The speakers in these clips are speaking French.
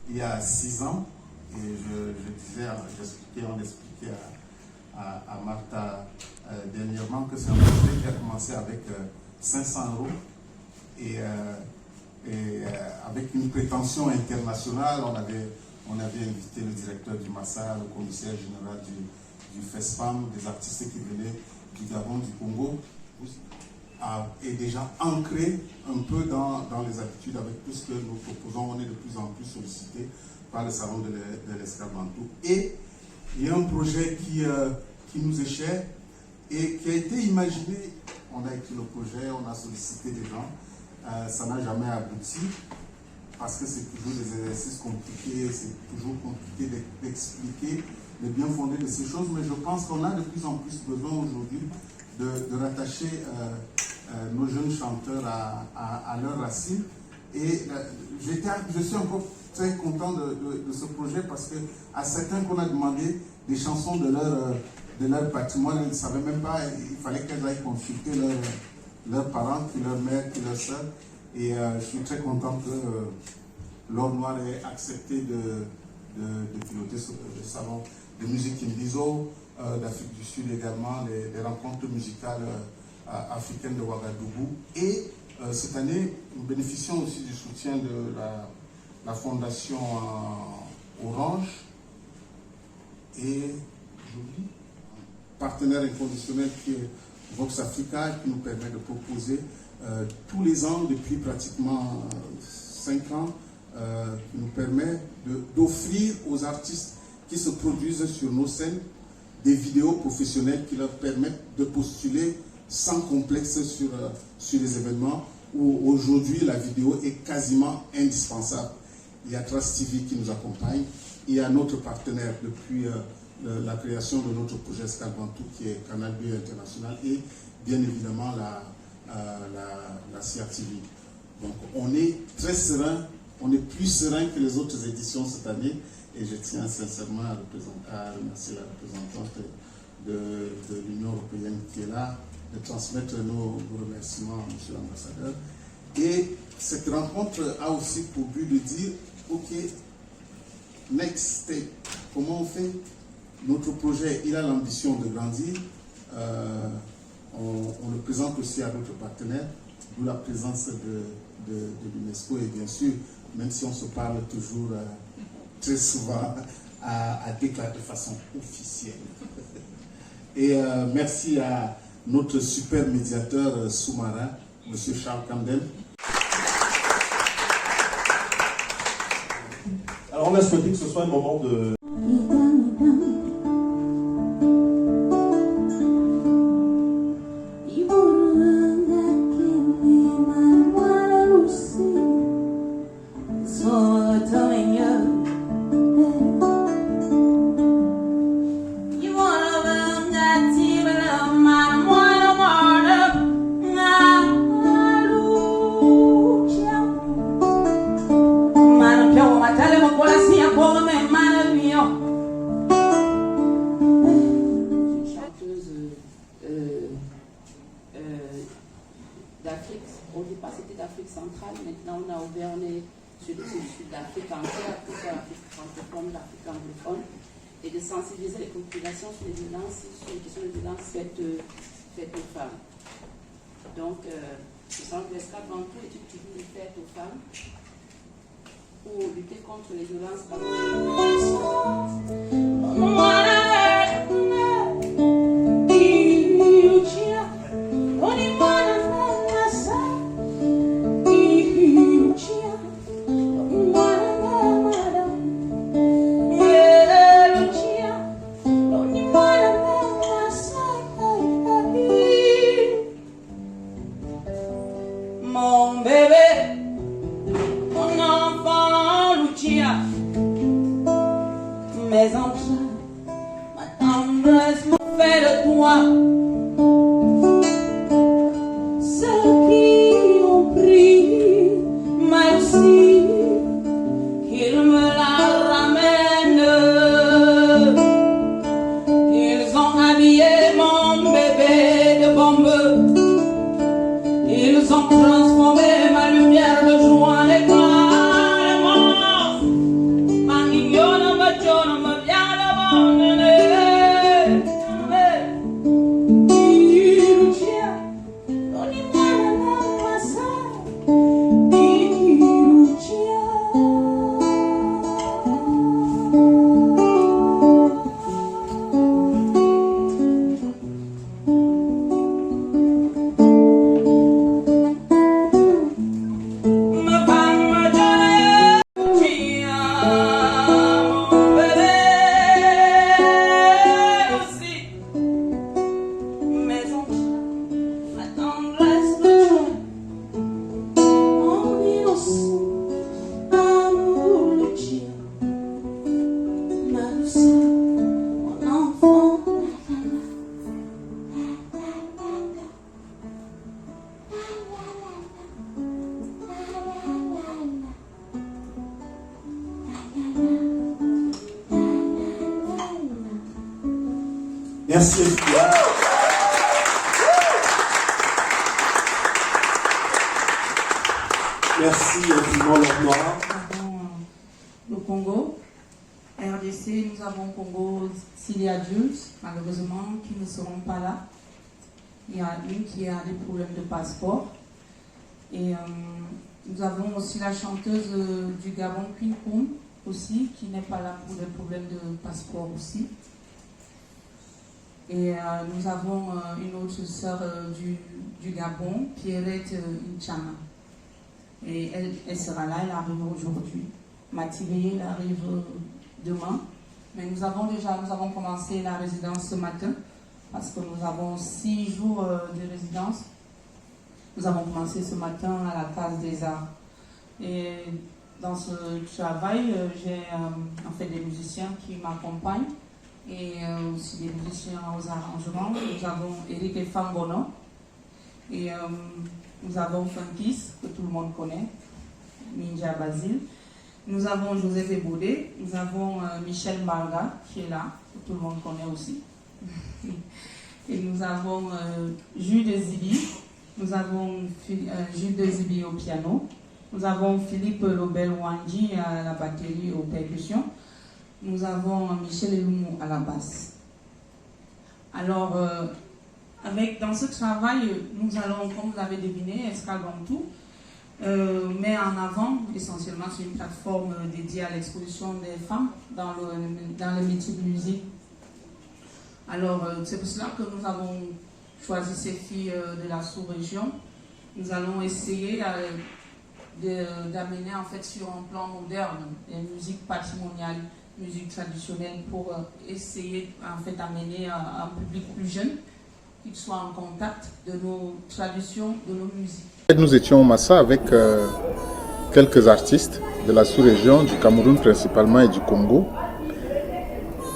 il y a 6 ans. Et on expliquait à Martha dernièrement que c'est un projet qui a commencé avec 500 € et avec une prétention internationale. On avait invité le directeur du Massa, le commissaire général du FESPAM, des artistes qui venaient du Gabon, du Congo, est déjà ancré un peu dans les habitudes avec tout ce que nous proposons. On est de plus en plus sollicité par le salon de l'Escarbandou. Et il y a un projet qui nous est cher et qui a été imaginé. On a écrit le projet, on a sollicité des gens. Ça n'a jamais abouti parce que c'est toujours des exercices compliqués, c'est toujours compliqué d'expliquer le bien fondé de ces choses, mais je pense qu'on a de plus en plus besoin aujourd'hui de rattacher nos jeunes chanteurs à leurs racines. Et je suis encore très content de ce projet parce que à certains qu'on a demandé des chansons de leur patrimoine, ils ne savaient même pas, il fallait qu'elles aillent consulter leurs parents, puis leur mère, puis leur soeur. Et je suis très content que l'Or Noir ait accepté de piloter ce salon de musique Kimbizo, d'Afrique du Sud également, les rencontres musicales africaines de Ouagadougou. Et cette année, nous bénéficions aussi du soutien de la fondation Orange et, j'oublie, partenaire inconditionnel qui est Vox Africa, qui nous permet de proposer tous les ans, depuis pratiquement 5 ans, qui nous permet d'offrir aux artistes qui se produisent sur nos scènes des vidéos professionnelles qui leur permettent de postuler sans complexe sur les événements où aujourd'hui la vidéo est quasiment indispensable. Il y a Trace TV qui nous accompagne, il y a notre partenaire depuis la création de notre projet Escarbandou qui est Canal B International et bien évidemment la CRTV. Donc on est très serein, on est plus serein que les autres éditions cette année et je tiens sincèrement à remercier la représentante de l'Union européenne qui est là, de transmettre nos remerciements à M. l'ambassadeur. Et cette rencontre a aussi pour but de dire, ok, next step, comment on fait? Notre projet, il a l'ambition de grandir. On le présente aussi à d'autres partenaires, d'où la présence de l'UNESCO et bien sûr, même si on se parle toujours très souvent, à déclarer de façon officielle. Et merci à notre super médiateur sous-marin, M. Charles Camden. Alors on a souhaité que ce soit un moment de... d'Afrique, au départ c'était d'Afrique centrale, maintenant on a ouvert sur le sud d'Afrique entière, que ce soit l'Afrique francophone, l'Afrique anglophone, et de sensibiliser les populations sur les violences, sur les questions de violences faites aux femmes. Donc, le centre de l'Escarbandou est une technique faite aux femmes pour lutter contre les violences par mon bébé, mon enfant Lucia, mes enfants, ma tendresse me fait de toi. Ceux qui ont pris ma aussi, qu'ils me la ramènent. Ils ont habillé mon bébé de bombe. Ils ont transformé ma lumière de joie en étoile. Merci. Merci infiniment, Laure Noire. Nous avons le Congo, RDC, nous avons Congo Silly Adultes, malheureusement, qui ne seront pas là. Il y a une qui a des problèmes de passeport. Et nous avons aussi la chanteuse du Gabon, Queen Koum, aussi, qui n'est pas là pour des problèmes de passeport aussi. Et nous avons une autre sœur du Gabon, Pierrette Nchama. Et elle sera là, elle arrive aujourd'hui. Mathilde, elle arrive demain. Mais nous avons commencé la résidence ce matin, parce que nous avons 6 jours de résidence. Nous avons commencé ce matin à la Case des Arts. Et dans ce travail, j'ai en fait des musiciens qui m'accompagnent et aussi des musiciens aux arrangements. Nous avons Eric Fambono et nous avons Funkis, que tout le monde connaît, Ninja Basile. Nous avons Joseph Ebodé, nous avons Michel Marga qui est là, que tout le monde connaît aussi. Et nous avons Jules de Zibi, nous avons Jules de Zibi au piano, nous avons Philippe Lobel Wanji à la batterie aux percussions, nous avons Michel Eloumou à la basse. Alors, dans ce travail, nous allons, comme vous l'avez deviné, Escale Bantou, met en avant essentiellement sur une plateforme dédiée à l'exposition des femmes dans le métier de musique. Alors, c'est pour cela que nous avons choisi ces filles de la sous-région. Nous allons essayer d'amener en fait sur un plan moderne les musiques patrimoniales, musique traditionnelle, pour essayer en fait d'amener un public plus jeune qui soit en contact de nos traditions, de nos musiques. Nous étions au Massa avec quelques artistes de la sous-région, du Cameroun principalement et du Congo.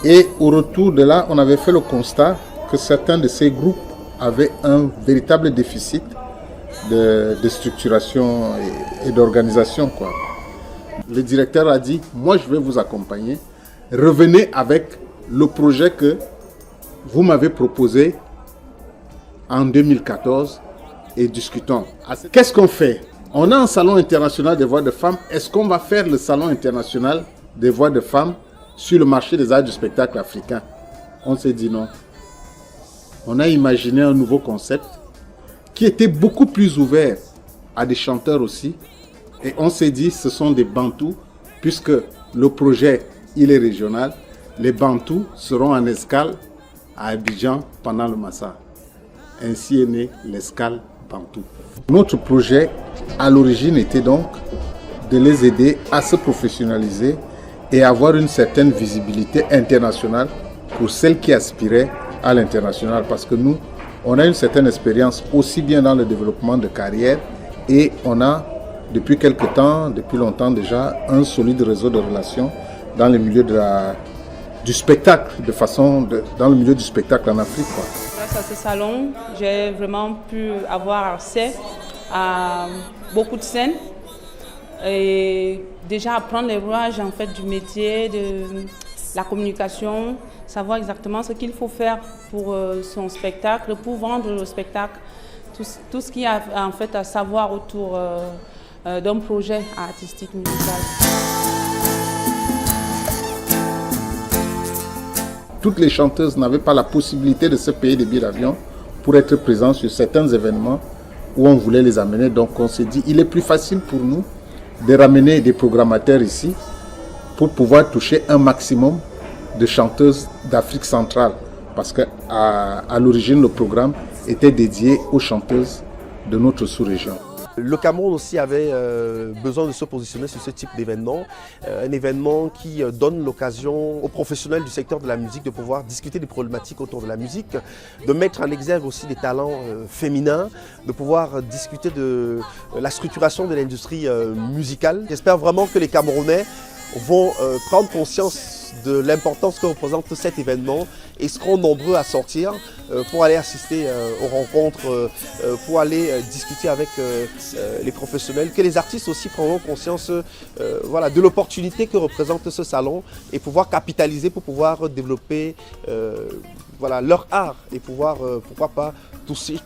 Et au retour de là, on avait fait le constat que certains de ces groupes avaient un véritable déficit de structuration et d'organisation, quoi. Le directeur a dit, moi je vais vous accompagner, revenez avec le projet que vous m'avez proposé en 2014 et discutons. Qu'est-ce qu'on fait? On a un salon international des voix de femmes. Est-ce qu'on va faire le salon international des voix de femmes sur le marché des arts du spectacle africain? On s'est dit non. On a imaginé un nouveau concept qui était beaucoup plus ouvert à des chanteurs aussi. Et on s'est dit ce sont des Bantous, puisque le projet il est régional. Les Bantous seront en escale à Abidjan pendant le Massa. Ainsi est né l'escale Bantou. Notre projet à l'origine était donc de les aider à se professionnaliser et avoir une certaine visibilité internationale pour celles qui aspiraient à l'international. Parce que nous, on a une certaine expérience aussi bien dans le développement de carrière et on a depuis quelque temps, depuis longtemps déjà, un solide réseau de relations dans le milieu du spectacle, dans le milieu du spectacle en Afrique, quoi. Grâce à ce salon, j'ai vraiment pu avoir accès à beaucoup de scènes et déjà apprendre les rouages en fait, du métier, de la communication, savoir exactement ce qu'il faut faire pour son spectacle, pour vendre le spectacle, tout ce qu'il y a en fait, à savoir autour d'un projet artistique musical. Toutes les chanteuses n'avaient pas la possibilité de se payer des billets d'avion pour être présentes sur certains événements où on voulait les amener. Donc on s'est dit, il est plus facile pour nous de ramener des programmateurs ici pour pouvoir toucher un maximum de chanteuses d'Afrique centrale. Parce qu'à l'origine, le programme était dédié aux chanteuses de notre sous-région. Le Cameroun aussi avait besoin de se positionner sur ce type d'événement, un événement qui donne l'occasion aux professionnels du secteur de la musique de pouvoir discuter des problématiques autour de la musique, de mettre en exergue aussi des talents féminins, de pouvoir discuter de la structuration de l'industrie musicale. J'espère vraiment que les Camerounais vont prendre conscience de l'importance que représente cet événement et seront nombreux à sortir pour aller assister aux rencontres, pour aller discuter avec les professionnels, que les artistes aussi prendront conscience voilà, de l'opportunité que représente ce salon et pouvoir capitaliser pour pouvoir développer voilà, leur art et pouvoir, pourquoi pas, toucher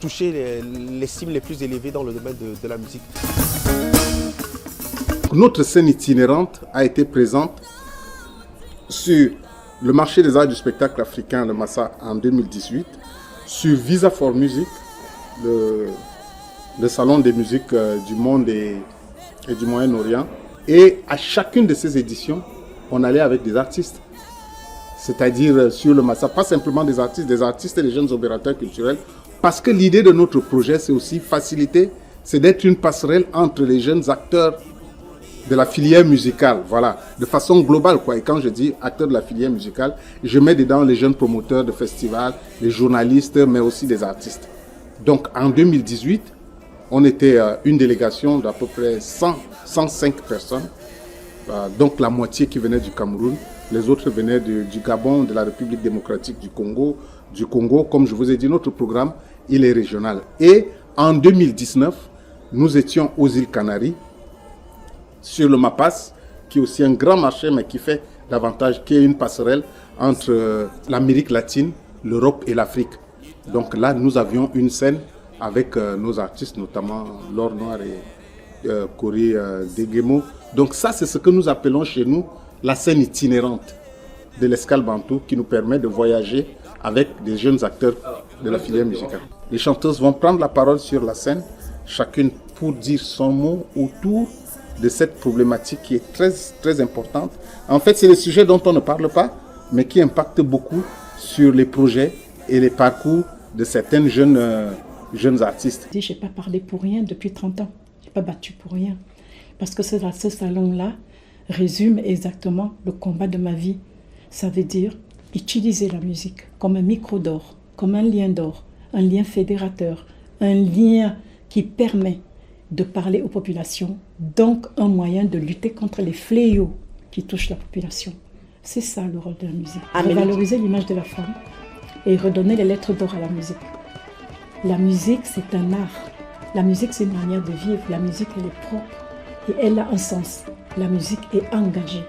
les cimes les plus élevées dans le domaine de la musique. Notre scène itinérante a été présente sur le marché des arts du spectacle africain, le Massa, en 2018, sur Visa for Music, le salon des musiques du monde et du Moyen-Orient. Et à chacune de ces éditions, on allait avec des artistes. C'est-à-dire sur le Massa, pas simplement des artistes et des jeunes opérateurs culturels. Parce que l'idée de notre projet, c'est aussi faciliter, c'est d'être une passerelle entre les jeunes acteurs de la filière musicale, voilà, de façon globale, quoi. Et quand je dis acteurs de la filière musicale, je mets dedans les jeunes promoteurs de festivals, les journalistes, mais aussi des artistes. Donc en 2018, on était une délégation d'à peu près 105 personnes, donc la moitié qui venait du Cameroun, les autres venaient du Gabon, de la République démocratique du Congo. Comme je vous ai dit, notre programme, il est régional. Et en 2019, nous étions aux îles Canaries, sur le MAPAS, qui est aussi un grand marché, mais qui fait davantage, qui est une passerelle entre l'Amérique latine, l'Europe et l'Afrique. Donc là, nous avions une scène avec nos artistes, notamment Laure Noir et Corey Degemo. Donc ça, c'est ce que nous appelons chez nous la scène itinérante de l'escale bantou, qui nous permet de voyager avec des jeunes acteurs de la filière musicale. Les chanteuses vont prendre la parole sur la scène, chacune pour dire son mot autour de cette problématique qui est très, très importante. En fait, c'est des sujets dont on ne parle pas, mais qui impactent beaucoup sur les projets et les parcours de certaines jeunes artistes. Je n'ai pas parlé pour rien depuis 30 ans. Je n'ai pas battu pour rien. Parce que ce salon-là résume exactement le combat de ma vie. Ça veut dire utiliser la musique comme un micro d'or, comme un lien fédérateur, un lien qui permet de parler aux populations, donc un moyen de lutter contre les fléaux qui touchent la population. C'est ça le rôle de la musique. Valoriser l'image de la femme et redonner les lettres d'or à la musique. La musique, c'est un art. La musique, c'est une manière de vivre. La musique, elle est propre et elle a un sens. La musique est engagée.